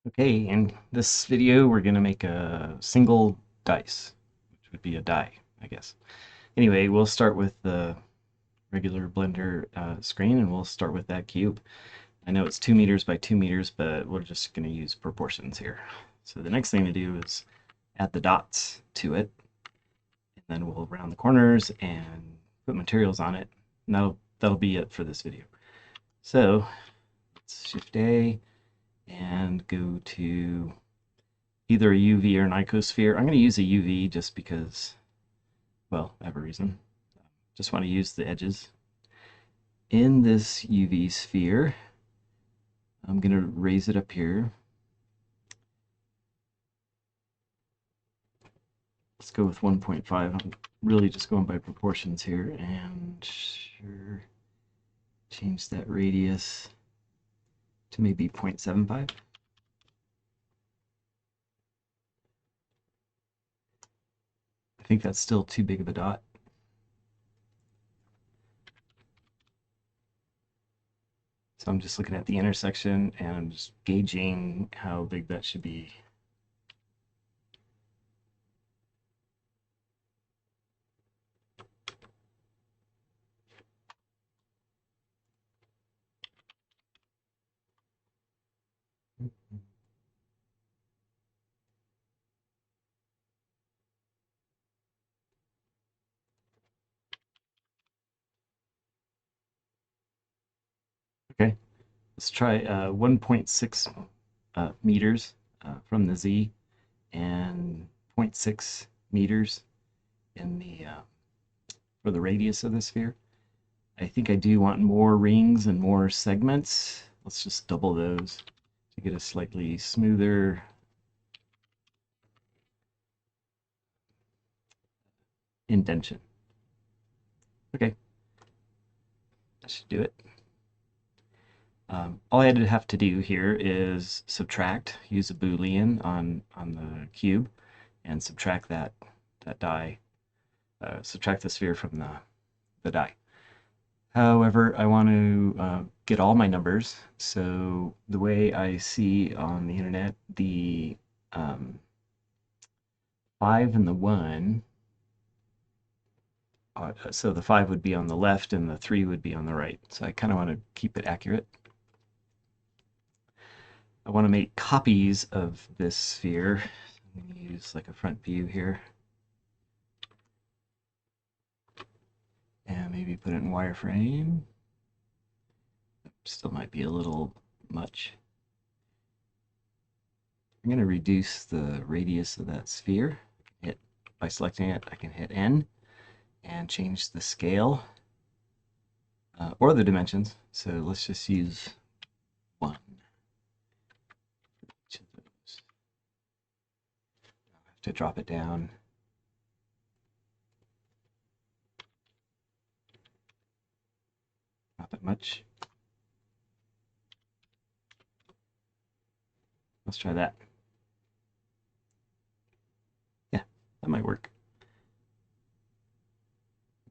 Okay, in this video we're going to make a single dice, which would be a die, I guess. Anyway, we'll start with the regular Blender screen, and we'll start with that cube. I know it's 2 meters by 2 meters, but we're just going to use proportions here. So the next thing to do is add the dots to it, and then we'll round the corners and put materials on it. And that'll be it for this video. So let's Shift A and go to either a UV or an icosphere. I'm going to use a UV just because, well, I have a reason. Just want to use the edges. In this UV sphere, I'm going to raise it up here. Let's go with 1.5. I'm really just going by proportions here, and sure, change that radius to maybe 0.75. I think that's still too big of a dot. So I'm just looking at the intersection and I'm just gauging how big that should be. Okay, let's try 1.6 meters from the Z and zero 0.6 meters in the for the radius of the sphere. I think I do want more rings and more segments. Let's just double those to get a slightly smoother indentation. Okay, that should do it. All I have to do here is subtract, use a Boolean on the cube, and subtract that die, subtract the sphere from the die. However, I want to get all my numbers, so the way I see on the internet, the 5 and the 1, so the 5 would be on the left and the 3 would be on the right. So I kind of want to keep it accurate. I want to make copies of this sphere. I'm going to use like a front view here. And maybe put it in wireframe. Still might be a little much. I'm going to reduce the radius of that sphere. By selecting it, I can hit N and change the scale or the dimensions. So let's just use 1. Each of those. I have to drop it down. Not that much. Let's try that. Yeah, that might work.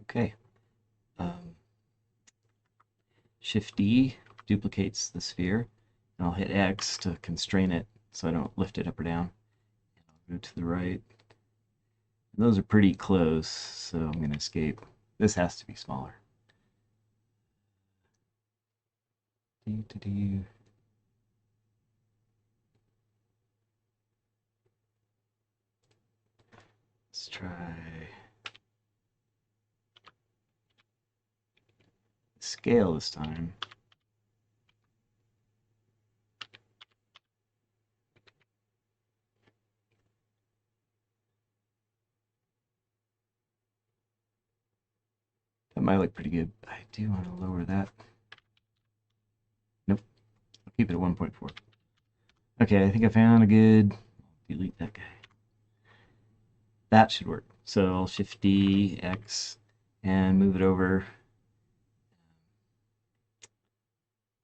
Okay. Shift D duplicates the sphere, and I'll hit X to constrain it so I don't lift it up or down. And I'll go to the right. And those are pretty close, so I'm going to escape. This has to be smaller. Let's try scale this time. That might look pretty good. I do want to lower that. Nope. I'll keep it at 1.4. Okay, I think I found a good... Delete that guy. That should work. So I'll Shift D, X, and move it over.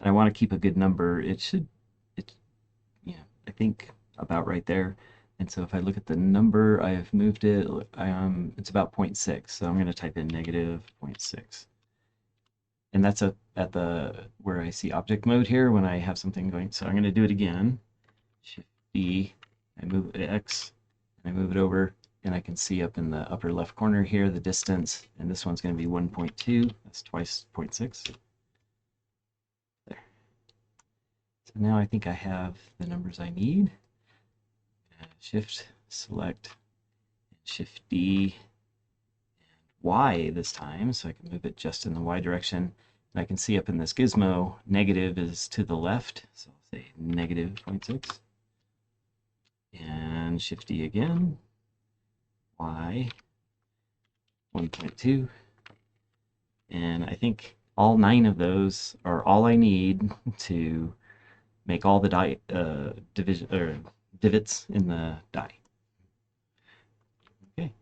I want to keep a good number. It's I think about right there. And so if I look at the number, I have moved it, it's about 0.6. So I'm going to type in negative 0.6. And that's at the where I see object mode here when I have something going. So I'm going to do it again. Shift D, I move it X, and I move it over, and I can see up in the upper left corner here the distance, and this one's going to be 1.2. That's twice 0.6. There. So now I think I have the numbers I need. Shift, select, Shift D, Y this time, so I can move it just in the Y direction. And I can see up in this gizmo, negative is to the left, so I'll say negative 0.6. And Shift D again, Y, 1.2. And I think all 9 of those are all I need to make all the divots in the die. Okay.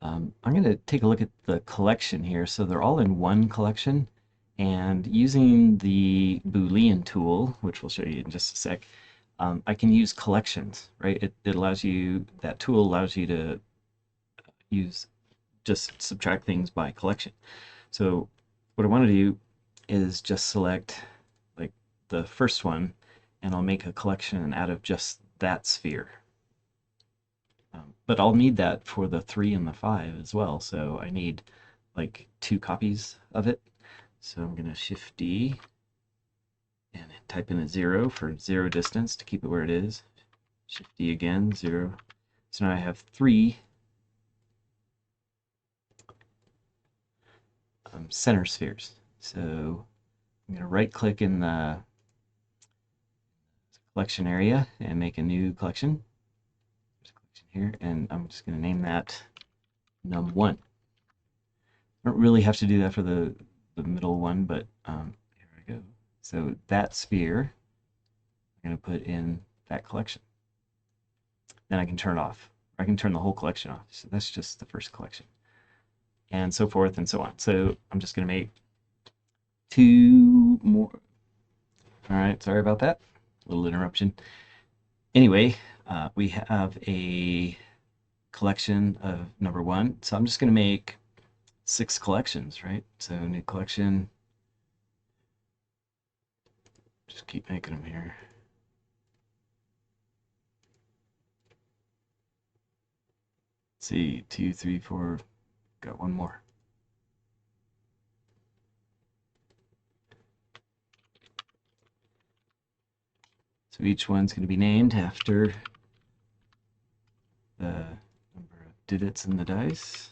I'm going to take a look at the collection here. So they're all in one collection, and using the Boolean tool, which we'll show you in just a sec, I can use collections, right? It allows you, that tool allows you to just subtract things by collection. So what I want to do is just select like the first one, and I'll make a collection out of just that sphere. But I'll need that for the 3 and the 5 as well, so I need like 2 copies of it. So I'm going to Shift D and type in a 0 for 0 distance to keep it where it is. Shift D again, 0. So now I have 3 center spheres. So I'm going to right click in the collection area and make a new collection. There's a collection here, and I'm just going to name that num1. I don't really have to do that for the middle one, but here I go. So that sphere, I'm going to put in that collection. Then I can turn it off. Or I can turn the whole collection off. So that's just the first collection. And so forth and so on. So I'm just going to make 2 more. All right, sorry about that. A little interruption. Anyway, we have a collection of number 1. So I'm just going to make 6 collections, right? So new collection. Just keep making them here. Let's see, 2, 3, 4. Got one more. So each one's going to be named after the number of divots in the dice.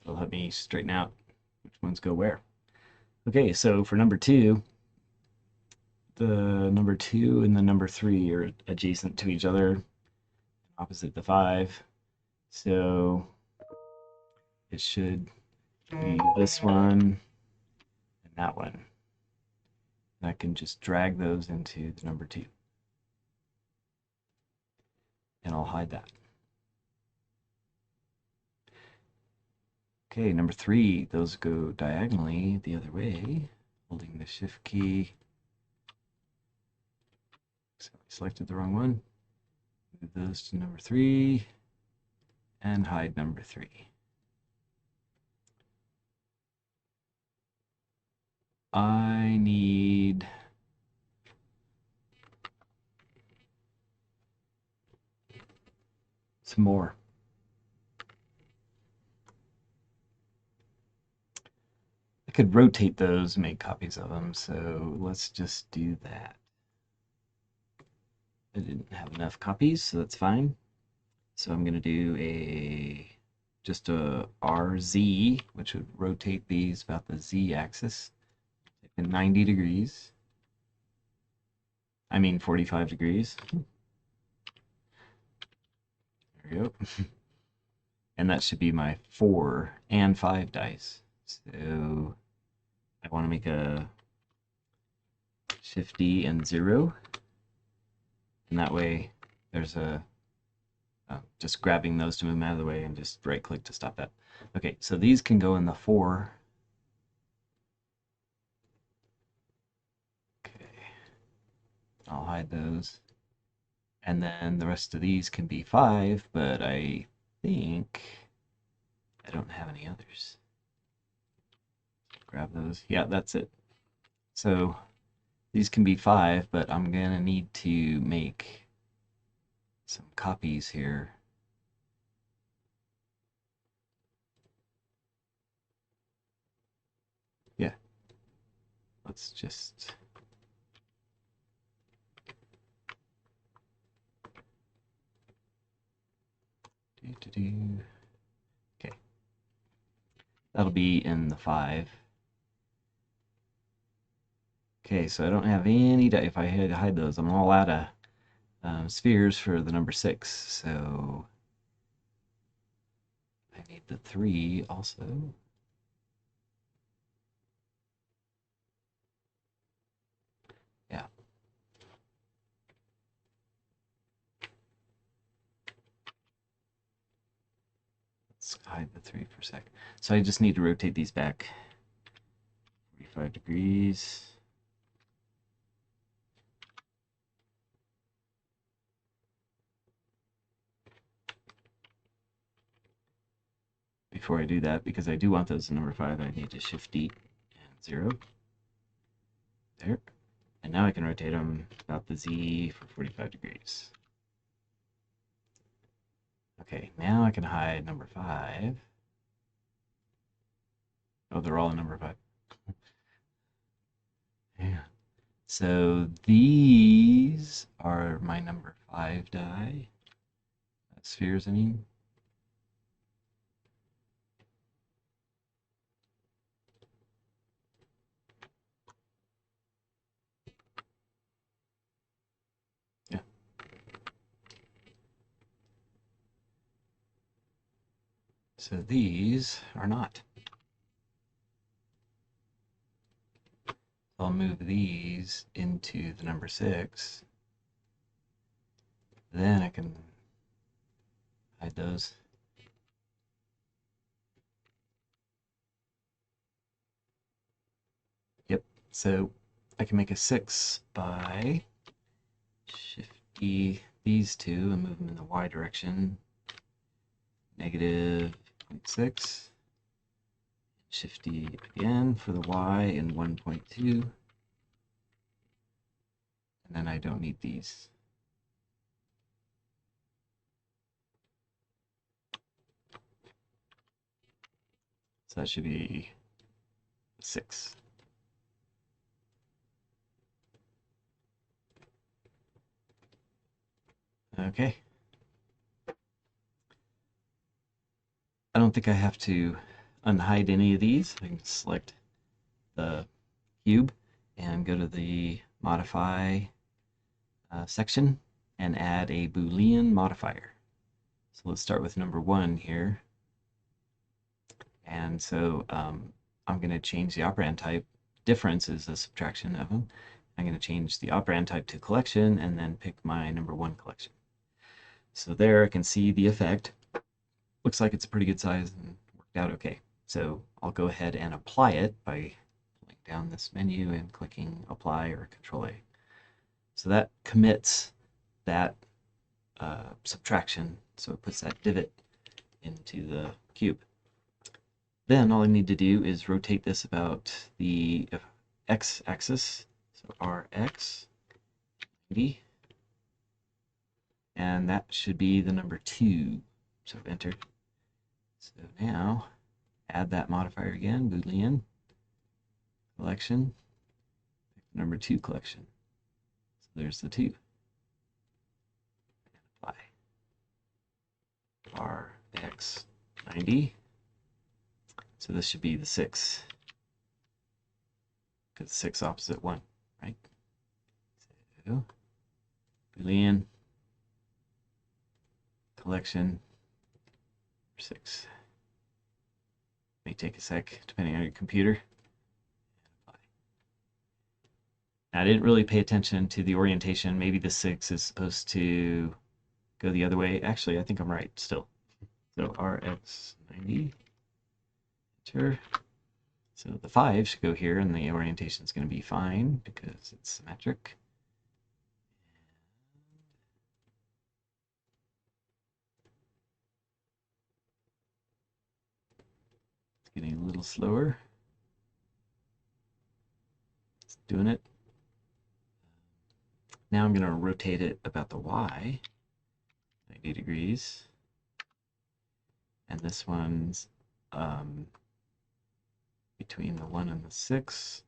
It'll help me straighten out which ones go where. Okay, so for number 2, the number 2 and the number 3 are adjacent to each other, opposite the 5. So it should be this one and that one. And I can just drag those into the number 2. And I'll hide that. Okay, number 3, those go diagonally the other way, holding the Shift key. So I selected the wrong one. Move those to number 3 and hide number 3. I need some more. I could rotate those and make copies of them, so let's just do that. I didn't have enough copies, so that's fine. So I'm going to do just a RZ, which would rotate these about the Z axis in 90 degrees. I mean 45 degrees. There we go. And that should be my 4 and 5 dice. So I want to make a Shift D and 0. And that way there's a just grabbing those to move them out of the way and just right click to stop that. Okay, so these can go in the 4. Okay, I'll hide those. And then the rest of these can be 5, but I think I don't have any others. Grab those. Yeah, that's it. So these can be 5, but I'm going to need to make some copies here. Yeah. Let's just... Okay. That'll be in the 5. Okay, so I don't have any... If I had to hide those, I'm all out of spheres for the number 6, so I need the 3 also. Yeah. Let's hide the 3 for a sec. So I just need to rotate these back 45 degrees. Before I do that, because I do want those in number 5, I need to shift D and 0. There. And now I can rotate them about the Z for 45 degrees. Okay, now I can hide number 5. Oh, they're all in number 5. Yeah. So these are my number 5 die. Spheres, I mean. Yeah. So these are not. I'll move these into the number 6. Then I can hide those. Yep, so I can make a 6 by shift E these two and move them in the Y direction. Negative 0.6. Shift E again for the Y and 1.2. And then I don't need these. So that should be 6. Okay. I don't think I have to unhide any of these. I can select the cube and go to the modify section and add a Boolean modifier. So let's start with number 1 here. And so I'm going to change the operand type. Difference is a subtraction of them. I'm going to change the operand type to collection and then pick my number 1 collection. So there I can see the effect. Looks like it's a pretty good size and worked out okay. So I'll go ahead and apply it by pulling down this menu and clicking apply or Control A. So that commits that subtraction. So it puts that divot into the cube. Then all I need to do is rotate this about the x-axis, so Rx, 90, and that should be the number 2. So enter. So now add that modifier again, Boolean collection, number 2 collection. So there's the 2. Apply. Rx 90. So this should be the 6. Because 6 opposite 1, right? So Boolean collection 6. May take a sec, depending on your computer. Now, I didn't really pay attention to the orientation. Maybe the 6 is supposed to go the other way. Actually, I think I'm right still. So Rx 90. Enter. So the 5 should go here, and the orientation is going to be fine because it's symmetric. getting a little slower. It's doing it. Now I'm going to rotate it about the Y, 90 degrees. And this one's between the 1 and the 6.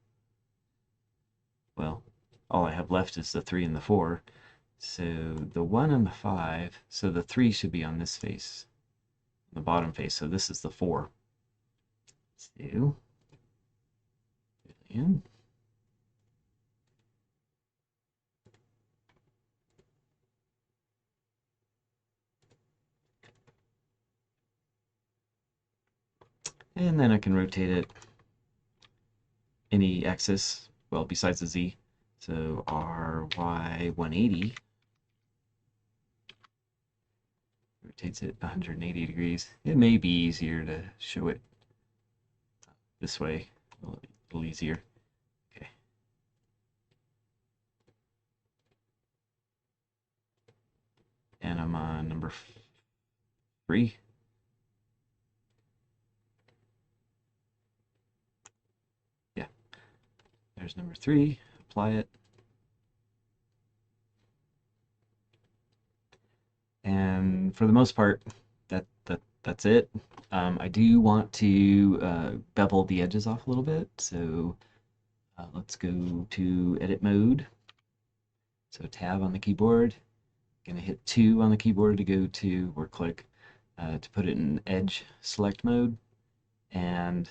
Well, all I have left is the 3 and the 4. So the 1 and the 5, so the 3 should be on this face, the bottom face. So this is the 4. So, in. And then I can rotate it any axis, well, besides the Z. So RY 180 rotates it 180 degrees. It may be easier to show it this way, a little easier. Okay. And I'm on number 3. Yeah, there's number 3. Apply it. And for the most part, that's it. I do want to bevel the edges off a little bit, so let's go to edit mode. So tab on the keyboard, gonna hit 2 on the keyboard to go to, or click to put it in edge select mode, and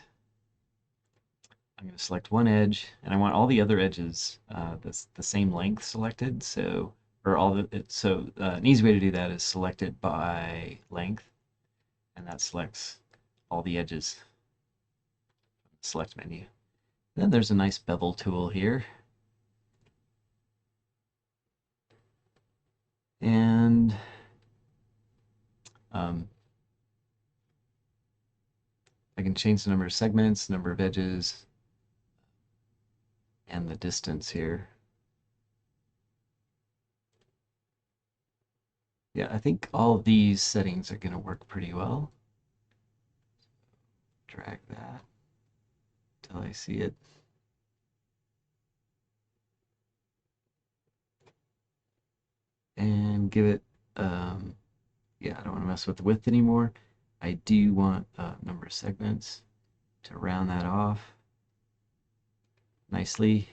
I'm gonna select one edge, and I want all the other edges the same length selected. So, or all the an easy way to do that is select it by length, and that selects all the edges from the select menu. Then there's a nice bevel tool here. And I can change the number of segments, number of edges, and the distance here. Yeah, I think all of these settings are going to work pretty well. Drag that until I see it. And give it, yeah, I don't want to mess with the width anymore. I do want number of segments to round that off nicely.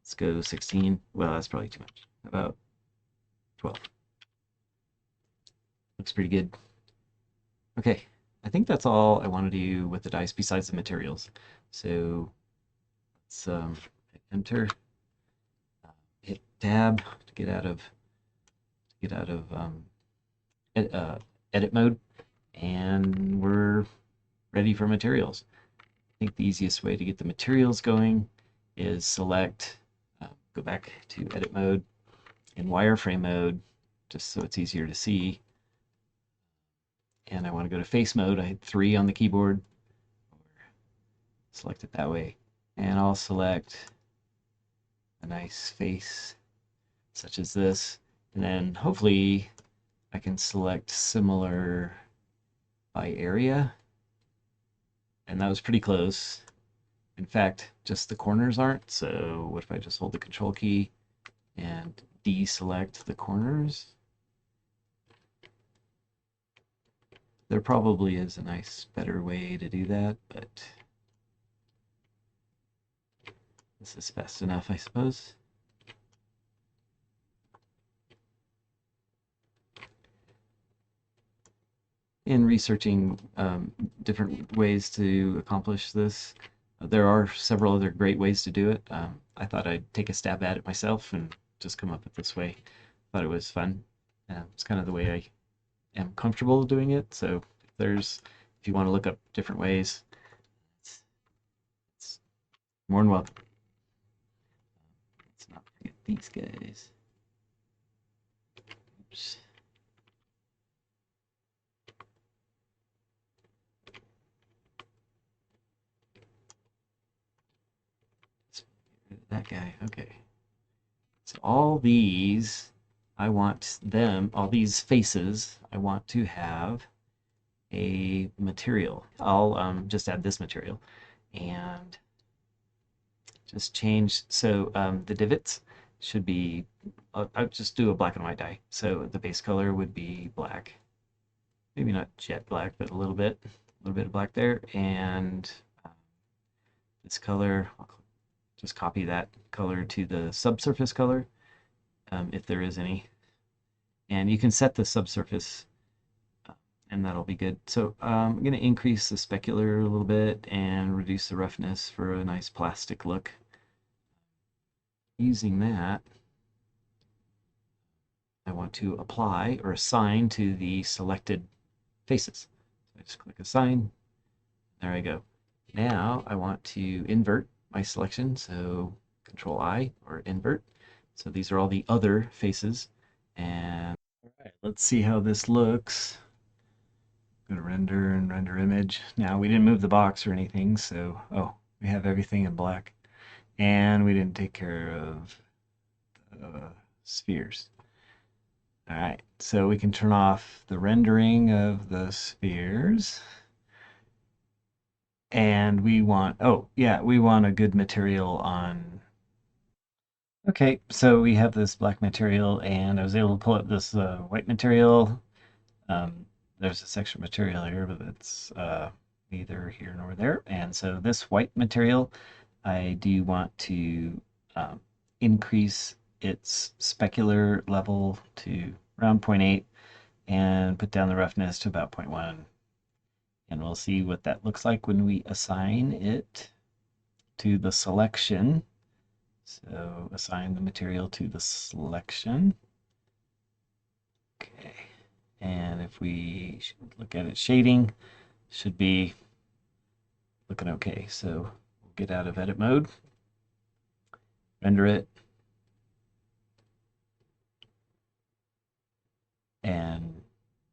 Let's go 16. Well, that's probably too much. About 12. Looks pretty good. Okay, I think that's all I want to do with the dice besides the materials. So let's hit enter, hit tab to get out of edit mode, and we're ready for materials. I think the easiest way to get the materials going is select, go back to edit mode, in wireframe mode, just so it's easier to see. And I want to go to face mode. I hit 3 on the keyboard, select it that way, and I'll select a nice face such as this, and then hopefully I can select similar by area, and that was pretty close. In fact, just the corners aren't, so what if I just hold the control key and deselect the corners? There probably is a nice, better way to do that, but this is fast enough, I suppose. In researching different ways to accomplish this, there are several other great ways to do it. I thought I'd take a stab at it myself and just come up with this way. Thought it was fun. It's kind of the way I am comfortable doing it. So if you want to look up different ways, it's more than welcome. Let's not forget these guys. Oops. That guy, okay. So all these, all these faces, I want to have a material. I'll just add this material and just change. So the divots should be, I'll just do a black and white dye. So the base color would be black. Maybe not jet black, but a little bit of black there. And this color, I'll just copy that color to the subsurface color, if there is any. And you can set the subsurface and that'll be good. So I'm going to increase the specular a little bit and reduce the roughness for a nice plastic look. Using that, I want to apply or assign to the selected faces. So I just click assign. There I go. Now I want to invert my selection. So Control I or invert. So these are all the other faces. And all right, let's see how this looks. Go to render and render image. Now we didn't move the box or anything, so we have everything in black. And we didn't take care of the spheres. All right, so we can turn off the rendering of the spheres. And we want, we want a good material on. Okay, so we have this black material and I was able to pull up this white material. There's this extra material here, but it's neither here nor there. And so this white material, I do want to increase its specular level to around 0.8 and put down the roughness to about 0.1. And we'll see what that looks like when we assign it to the selection. So assign the material to the selection. Okay. And if we look at it, shading should be looking okay. So we'll get out of edit mode, render it, and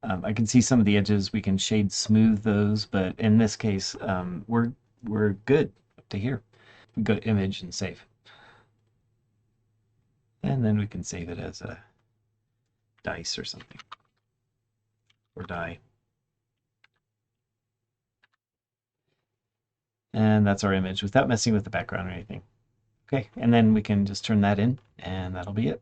I can see some of the edges. We can shade smooth those, but in this case, we're good up to here. We go to image and save. And then we can save it as a dice or something, or die. And that's our image without messing with the background or anything. Okay, and then we can just turn that in, and that'll be it.